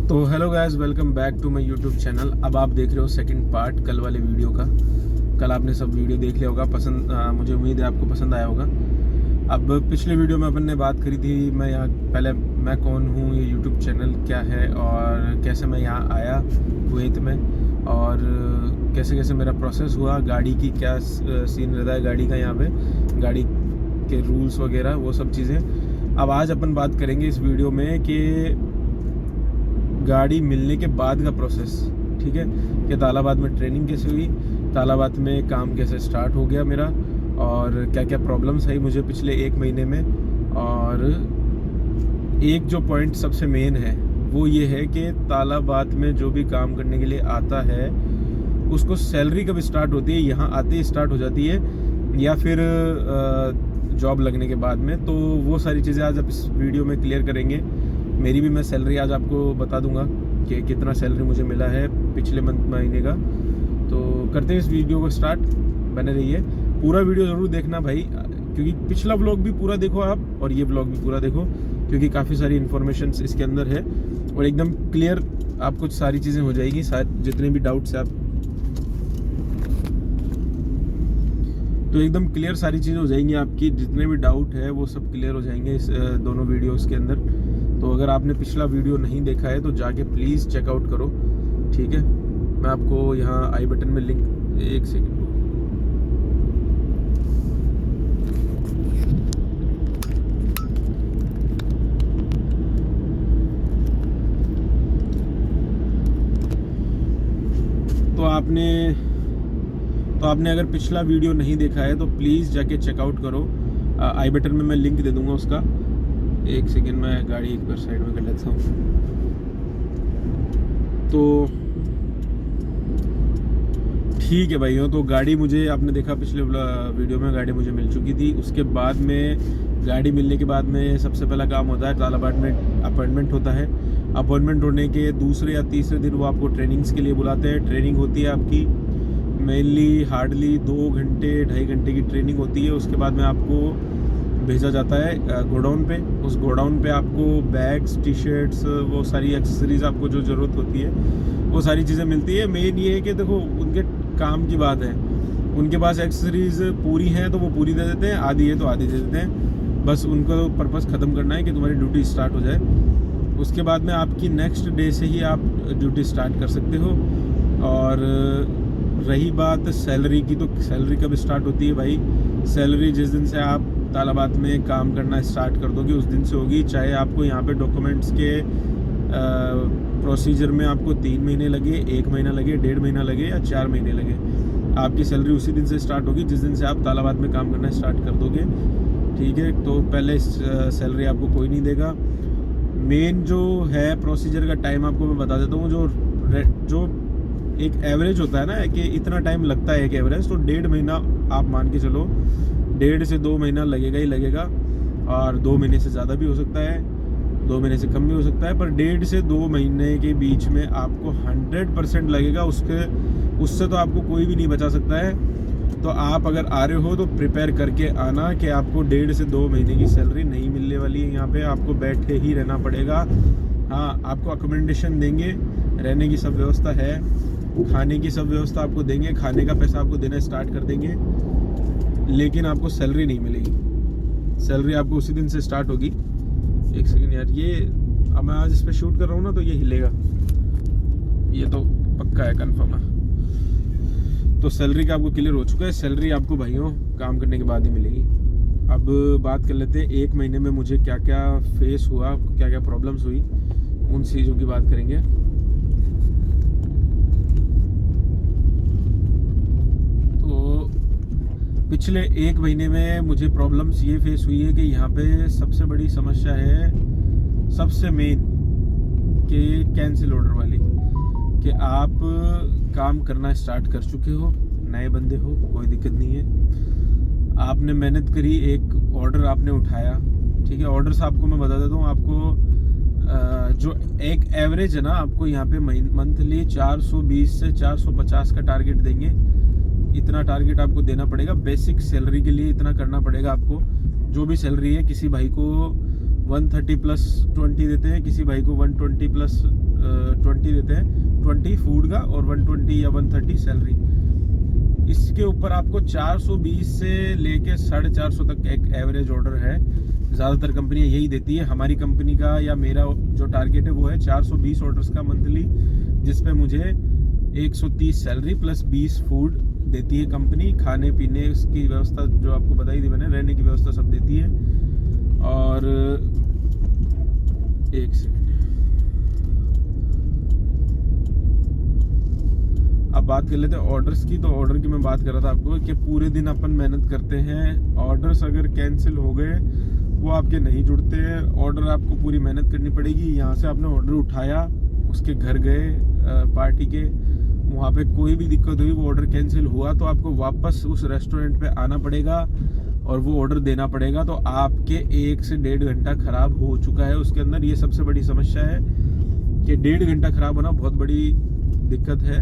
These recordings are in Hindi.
तो hello guys, welcome back to my YouTube channel. अब आप देख रहे हो सेकंड पार्ट कल वाले वीडियो का। कल आपने सब वीडियो देख लिया होगा, मुझे उम्मीद है आपको पसंद आया होगा। अब पिछले वीडियो में अपन ने बात करी थी मैं कौन हूँ, ये यूट्यूब चैनल क्या है और कैसे मैं यहाँ आया कुवैत में, और कैसे कैसे मेरा प्रोसेस हुआ, गाड़ी की क्या सीन रहता है गाड़ी का, यहाँ पे गाड़ी के रूल्स वगैरह वो सब चीज़ें। अब आज अपन बात करेंगे इस वीडियो में कि गाड़ी मिलने के बाद का प्रोसेस, ठीक है, कि तालाबाद में ट्रेनिंग कैसे हुई, तालाबाद में काम कैसे स्टार्ट हो गया मेरा, और क्या क्या प्रॉब्लम्स आई मुझे पिछले 1 महीने में। और एक जो पॉइंट सबसे मेन है वो ये है कि तालाबाद में जो भी काम करने के लिए आता है उसको सैलरी कब स्टार्ट होती है, यहाँ आते ही स्टार्ट हो जाती है या फिर जॉब लगने के बाद में। तो वो सारी चीज़ें आज आप इस वीडियो में क्लियर करेंगे। मेरी भी मैं सैलरी आज आपको बता दूंगा कि कितना सैलरी मुझे मिला है पिछले महीने का। तो करते हैं इस वीडियो को स्टार्ट, बने रहिए, पूरा वीडियो ज़रूर देखना भाई, क्योंकि पिछला व्लॉग भी पूरा देखो आप और ये व्लॉग भी पूरा देखो, क्योंकि काफ़ी सारी इन्फॉर्मेशन इसके अंदर है और एकदम क्लियर आपको सारी चीज़ें हो जाएगी। जितने भी डाउट्स है आप तो एकदम क्लियर सारी चीज़ें हो जाएंगी, आपकी जितने भी डाउट है वो सब क्लियर हो जाएंगे इस दोनों वीडियोस के अंदर। तो अगर आपने पिछला वीडियो नहीं देखा है तो जाके प्लीज़ चेकआउट करो, ठीक है। मैं आपको यहाँ आई बटन में लिंक, एक सेकेंड, तो आपने अगर पिछला वीडियो नहीं देखा है तो प्लीज़ जाके चेकआउट करो। आई बटन में मैं लिंक दे दूंगा उसका। एक सेकेंड, मैं गाड़ी एक बार साइड में कर लेता हूँ। तो ठीक है भाइयों, तो गाड़ी मुझे, आपने देखा पिछले वीडियो में गाड़ी मुझे मिल चुकी थी। उसके बाद में गाड़ी मिलने के बाद में सबसे पहला काम होता है, तालाबाद में अपॉइंटमेंट होता है। अपॉइंटमेंट होने के दूसरे या तीसरे दिन वो आपको ट्रेनिंग्स के लिए बुलाते हैं। ट्रेनिंग होती है आपकी मेनली हार्डली 2 घंटे 2.5 घंटे की ट्रेनिंग होती है। उसके बाद में आपको भेजा जाता है गोडाउन पे। उस गोडाउन पे आपको बैग्स, टी शर्ट्स, वो सारी एक्सेसरीज आपको जो ज़रूरत होती है वो सारी चीज़ें मिलती है। मेन ये है कि देखो, उनके काम की बात है, उनके पास एक्सेसरीज पूरी हैं तो वो पूरी दे देते हैं, आधी है तो आधी दे देते हैं। बस उनको पर्पस ख़त्म करना है कि तुम्हारी ड्यूटी स्टार्ट हो जाए। उसके बाद में आपकी नेक्स्ट डे से ही आप ड्यूटी स्टार्ट कर सकते हो। और रही बात सैलरी की, तो सैलरी कब स्टार्ट होती है भाई? सैलरी जिस दिन से आप तालाबाद में काम करना स्टार्ट कर दोगे उस दिन से होगी। चाहे आपको यहाँ पे डॉक्यूमेंट्स के प्रोसीजर में आपको 3 महीने लगे, 1 महीना लगे, 1.5 महीना लगे या 4 महीने लगे, आपकी सैलरी उसी दिन से स्टार्ट होगी जिस दिन से आप तालाबाद में काम करना स्टार्ट कर दोगे, ठीक है। तो पहले सैलरी आपको कोई नहीं देगा। मेन जो है प्रोसीजर का टाइम आपको मैं बता देता हूँ। जो एक एवरेज होता है ना कि इतना टाइम लगता है एक एवरेज, तो 1.5 महीना आप मान के चलो, 1.5 से 2 महीना लगेगा ही लगेगा। और 2 महीने से ज़्यादा भी हो सकता है, 2 महीने से कम भी हो सकता है, पर 1.5 से 2 महीने के बीच में आपको 100% लगेगा। उससे तो आपको कोई भी नहीं बचा सकता है। तो आप अगर आ रहे हो तो प्रिपेयर करके आना कि आपको 1.5 से 2 महीने की सैलरी नहीं मिलने वाली है। यहाँ पे आपको बैठे ही रहना पड़ेगा। हाँ, आपको अकोमोडेशन देंगे, रहने की सब व्यवस्था है, खाने की सब व्यवस्था आपको देंगे, खाने का पैसा आपको देना स्टार्ट कर देंगे, लेकिन आपको सैलरी नहीं मिलेगी। सैलरी आपको उसी दिन से स्टार्ट होगी। एक सेकेंड यार, ये अब मैं आज इस पर शूट कर रहा हूँ ना तो ये हिलेगा, ये तो पक्का है, कंफर्म है। तो सैलरी का आपको क्लियर हो चुका है। सैलरी आपको भाइयों काम करने के बाद ही मिलेगी। अब बात कर लेते हैं 1 महीने में मुझे क्या क्या फेस हुआ, क्या क्या प्रॉब्लम्स हुई, उन चीज़ों की बात करेंगे। तो पिछले 1 महीने में मुझे प्रॉब्लम्स ये फेस हुई है कि यहाँ पे सबसे बड़ी समस्या है, सबसे मेन, कि कैंसिल ऑर्डर वाली, कि आप काम करना स्टार्ट कर चुके हो, नए बंदे हो, कोई दिक्कत नहीं है, आपने मेहनत करी, एक ऑर्डर आपने उठाया, ठीक है। ऑर्डर्स आपको मैं बता देता हूँ, आपको जो एक एवरेज है ना, आपको यहाँ पे मंथली 420 से 450 का टारगेट देंगे। इतना टारगेट आपको देना पड़ेगा बेसिक सैलरी के लिए, इतना करना पड़ेगा आपको। जो भी सैलरी है, किसी भाई को 130 प्लस 20 देते हैं, किसी भाई को 120 प्लस 20 देते हैं, 20 फूड का और 120 या 130 सैलरी। इसके ऊपर आपको 420 से लेके 450 तक एक एवरेज ऑर्डर है। ज़्यादातर कंपनियां यही देती है। हमारी कंपनी का या मेरा जो टारगेट है वो है 420 ऑर्डर्स का मंथली, जिस पे मुझे 130 सैलरी प्लस 20 फूड देती है कंपनी। खाने पीने की व्यवस्था जो आपको बताई थी मैंने, रहने की व्यवस्था सब देती है। और एक सेकंड, अब बात कर लेते हैं ऑर्डर्स की। तो ऑर्डर की मैं बात कर रहा था आपको कि पूरे दिन अपन मेहनत करते हैं, ऑर्डर्स अगर कैंसिल हो गए वो आपके नहीं जुड़ते हैं। ऑर्डर आपको पूरी मेहनत करनी पड़ेगी। यहाँ से आपने ऑर्डर उठाया, उसके घर गए पार्टी के, वहाँ पे कोई भी दिक्कत हुई, वो ऑर्डर कैंसिल हुआ तो आपको वापस उस रेस्टोरेंट पे आना पड़ेगा और वो ऑर्डर देना पड़ेगा। तो आपके 1 से 1.5 घंटा खराब हो चुका है उसके अंदर। ये सबसे बड़ी समस्या है कि 1.5 घंटा खराब होना बहुत बड़ी दिक्कत है।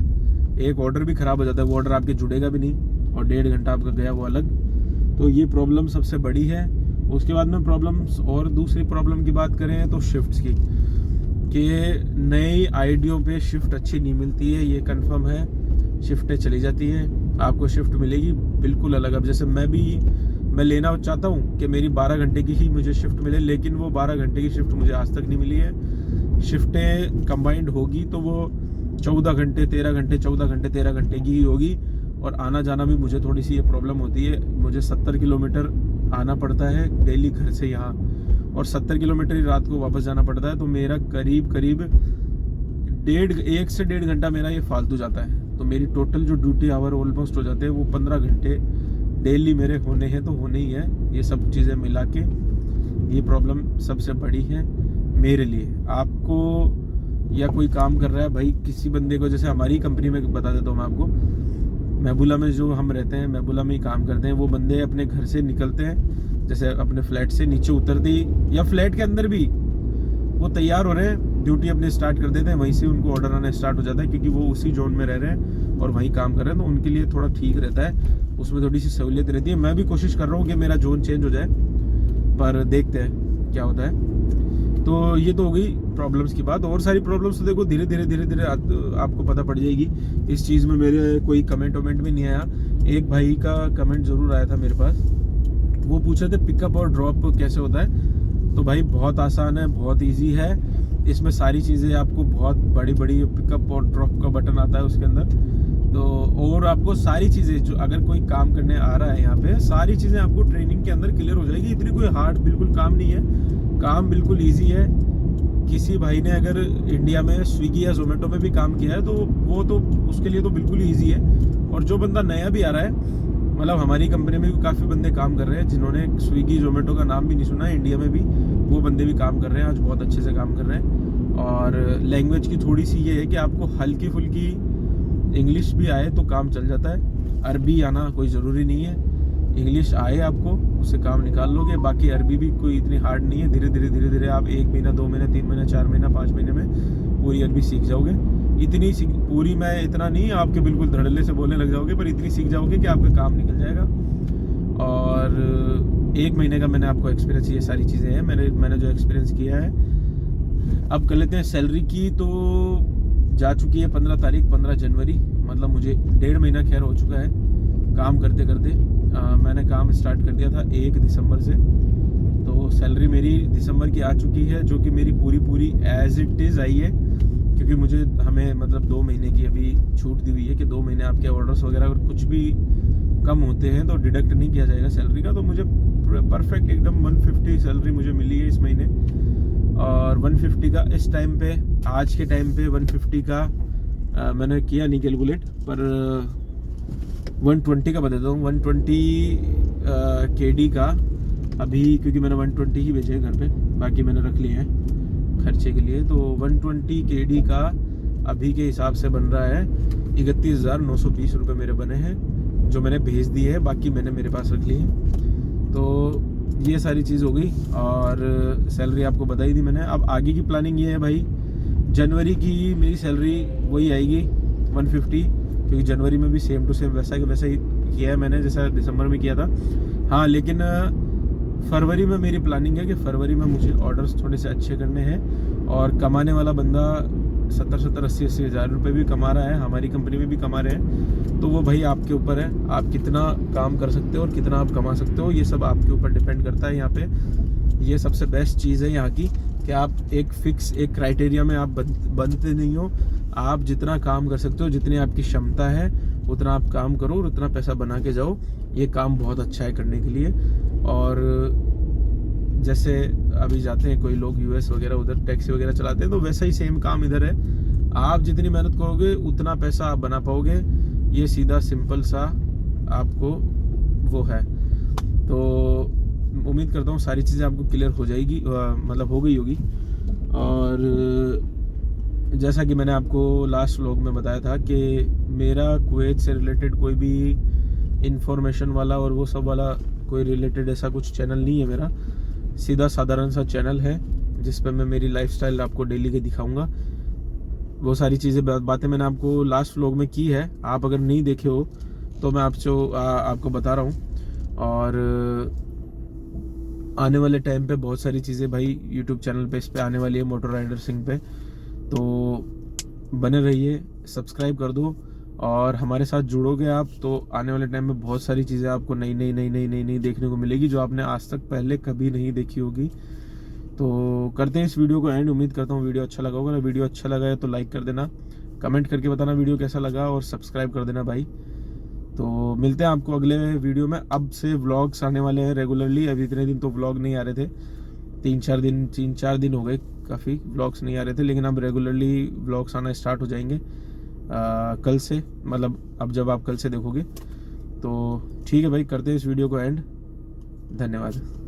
एक ऑर्डर भी खराब हो जाता है, वो ऑर्डर आपके जुड़ेगा भी नहीं और 1.5 घंटा आपका गया वो अलग। तो ये प्रॉब्लम सबसे बड़ी है। उसके बाद में प्रॉब्लम्स, और दूसरी प्रॉब्लम की बात करें तो शिफ्ट्स की, कि नई आईडियों पे शिफ्ट अच्छी नहीं मिलती है, ये कंफर्म है। शिफ्टें चली जाती है, आपको शिफ्ट मिलेगी बिल्कुल अलग। अब जैसे मैं लेना चाहता हूँ कि मेरी 12 घंटे की ही मुझे शिफ्ट मिले, लेकिन वो 12 घंटे की शिफ्ट मुझे आज तक नहीं मिली है। शिफ्टें कंबाइंड होगी तो वो 14 घंटे 13 घंटे 14 घंटे 13 घंटे की ही होगी। और आना जाना भी मुझे थोड़ी सी ये प्रॉब्लम होती है। मुझे 70 किलोमीटर आना पड़ता है डेली घर से यहाँ, और 70 किलोमीटर ही रात को वापस जाना पड़ता है। तो मेरा करीब 1 से 1.5 घंटा मेरा ये फालतू जाता है। तो मेरी टोटल जो ड्यूटी आवर ऑलमोस्ट हो जाते हैं वो 15 घंटे डेली मेरे होने हैं, तो होने ही है। ये सब चीज़ें मिला के ये प्रॉब्लम सबसे बड़ी है मेरे लिए। आपको या कोई काम कर रहा है भाई, किसी बंदे को, जैसे हमारी कंपनी में बता देता हूँ मैं आपको, महबूला में जो हम रहते हैं, महबूला में ही काम करते हैं, वो बंदे अपने घर से निकलते हैं, जैसे अपने फ्लैट से नीचे उतरते ही या फ्लैट के अंदर भी वो तैयार हो रहे हैं, ड्यूटी अपनी स्टार्ट कर देते हैं, वहीं से उनको ऑर्डर आना स्टार्ट हो जाता है, क्योंकि वो उसी जोन में रह रहे हैं और वहीं काम कर रहे हैं। तो उनके लिए थोड़ा ठीक रहता है, उसमें थोड़ी सी सहूलियत रहती है। मैं भी कोशिश कर रहा हूँ कि मेरा जोन चेंज हो जाए, पर देखते हैं क्या होता है। तो ये तो हो गई प्रॉब्लम्स की बात। और सारी प्रॉब्लम्स तो देखो धीरे धीरे आपको पता पड़ जाएगी। इस चीज़ में मेरे कोई कमेंट भी नहीं आया। एक भाई का कमेंट ज़रूर आया था मेरे पास, वो पूछ रहे थे पिकअप और ड्रॉप कैसे होता है। तो भाई बहुत आसान है, बहुत ईजी है। इसमें सारी चीज़ें आपको, बहुत बड़ी पिकअप और ड्रॉप का बटन आता है उसके अंदर। तो और आपको सारी चीज़ें, जो अगर कोई काम करने आ रहा है यहाँ पे, सारी चीज़ें आपको ट्रेनिंग के अंदर क्लियर हो जाएगी। इतनी कोई हार्ड बिल्कुल काम नहीं है, काम बिल्कुल ईजी है। किसी भाई ने अगर इंडिया में स्विगी या जोमेटो में भी काम किया है तो वो तो उसके लिए तो बिल्कुल ईजी है। और जो बंदा नया भी आ रहा है, मतलब हमारी कंपनी में भी काफ़ी बंदे काम कर रहे हैं जिन्होंने स्विगी जोमेटो का नाम भी नहीं सुना है इंडिया में भी, वो बंदे भी काम कर रहे हैं, आज बहुत अच्छे से काम कर रहे हैं। और लैंग्वेज की थोड़ी सी ये है कि आपको हल्की फुल्की इंग्लिश भी आए तो काम चल जाता है। अरबी आना कोई ज़रूरी नहीं है, इंग्लिश आए आपको उससे काम निकाल लोगे। बाकी अरबी भी कोई इतनी हार्ड नहीं है। धीरे धीरे आप 1 महीना 2 महीना 3 महीना 4 महीना 5 महीने में पूरी अरबी सीख जाओगे। इतनी पूरी मैं इतना नहीं, आपके बिल्कुल धड़ल्ले से बोलने लग जाओगे, पर इतनी सीख जाओगे कि आपका काम निकल जाएगा। और 1 महीने का मैंने आपको एक्सपीरियंस, ये सारी चीज़ें हैं मैंने जो एक्सपीरियंस किया है। अब कर लेते हैं सैलरी की। तो जा चुकी है 15 तारीख, 15 जनवरी, मतलब मुझे 1.5 महीना खैर हो चुका है काम करते करते। मैंने काम स्टार्ट कर दिया था 1 दिसंबर से। तो सैलरी मेरी दिसंबर की आ चुकी है, जो कि मेरी पूरी एज इट इज़ आई है, क्योंकि हमें मतलब 2 महीने की अभी छूट दी हुई है कि 2 महीने आपके ऑर्डर्स वगैरह अगर कुछ भी कम होते हैं तो डिडक्ट नहीं किया जाएगा सैलरी का। तो मुझे परफेक्ट एकदम 150 सैलरी मुझे मिली है इस महीने। और 150 का इस टाइम पे, आज के टाइम पे 150 का मैंने किया नहीं कैलकुलेट, पर 120 का बता देता हूँ। 120 KD का अभी, क्योंकि मैंने 120 ही बेचे हैं घर पे, बाकी मैंने रख लिए हैं खर्चे के लिए। तो 120 KD का अभी के हिसाब से बन रहा है 31,920 रुपये मेरे बने हैं, जो मैंने भेज दिए हैं, बाकी मैंने मेरे पास रख लिए हैं। तो ये सारी चीज़ हो गई और सैलरी आपको बताई दी मैंने। अब आगे की प्लानिंग ये है भाई, जनवरी की मेरी सैलरी वही आएगी 150, क्योंकि जनवरी में भी सेम टू सेम वैसा ही किया है मैंने जैसा दिसंबर में किया था। हाँ, लेकिन फरवरी में मेरी प्लानिंग है कि फरवरी में मुझे ऑर्डर्स थोड़े से अच्छे करने हैं, और कमाने वाला बंदा 70-80 हज़ार रुपये भी कमा रहा है, हमारी कंपनी में भी कमा रहे हैं। तो वो भाई आपके ऊपर है, आप कितना काम कर सकते हो और कितना आप कमा सकते हो, ये सब आपके ऊपर डिपेंड करता है। यहाँ पे ये सबसे बेस्ट चीज़ है यहाँ की कि आप एक फिक्स एक क्राइटेरिया में आप बनते नहीं हो। आप जितना काम कर सकते हो, जितनी आपकी क्षमता है उतना आप काम करो और उतना पैसा बना के जाओ। ये काम बहुत अच्छा है करने के लिए। और जैसे अभी जाते हैं कोई लोग यूएस वगैरह, उधर टैक्सी वगैरह चलाते हैं, तो वैसा ही सेम काम इधर है। आप जितनी मेहनत करोगे उतना पैसा आप बना पाओगे। ये सीधा सिंपल सा आपको वो है। तो उम्मीद करता हूँ सारी चीज़ें आपको क्लियर हो जाएगी, मतलब हो गई होगी। और जैसा कि मैंने आपको लास्ट व्लॉग में बताया था कि मेरा कुवैत से रिलेटेड कोई भी इंफॉर्मेशन वाला और वो सब वाला कोई रिलेटेड ऐसा कुछ चैनल नहीं है मेरा। सीधा साधारण सा चैनल है जिस पे मैं मेरी लाइफस्टाइल आपको डेली के दिखाऊंगा। वो सारी चीज़ें बातें मैंने आपको लास्ट व्लॉग में की है। आप अगर नहीं देखे हो तो मैं आपको बता रहा हूँ। और आने वाले टाइम पे बहुत सारी चीज़ें भाई यूट्यूब चैनल पे इस पे आने वाली है, मोटर राइडर सिंह पे। तो बने रहिए, सब्सक्राइब कर दो और हमारे साथ जुड़ोगे आप तो आने वाले टाइम में बहुत सारी चीज़ें आपको नई देखने को मिलेगी जो आपने आज तक पहले कभी नहीं देखी होगी। तो करते हैं इस वीडियो को एंड। उम्मीद करता हूँ वीडियो अच्छा लगा होगा। वीडियो अच्छा लगा है तो लाइक कर देना, कमेंट करके बताना वीडियो कैसा लगा और सब्सक्राइब कर देना भाई। तो मिलते हैं आपको अगले वीडियो में। अब से व्लॉग्स आने वाले हैं रेगुलरली। अभी इतने दिन तो व्लॉग नहीं आ रहे थे, 3-4 दिन हो गए काफ़ी व्लॉग्स नहीं आ रहे थे, लेकिन अब रेगुलरली व्लॉग्स आना स्टार्ट हो जाएंगे कल से। मतलब अब जब आप कल से देखोगे तो ठीक है भाई। करते हैं इस वीडियो को एंड। धन्यवाद।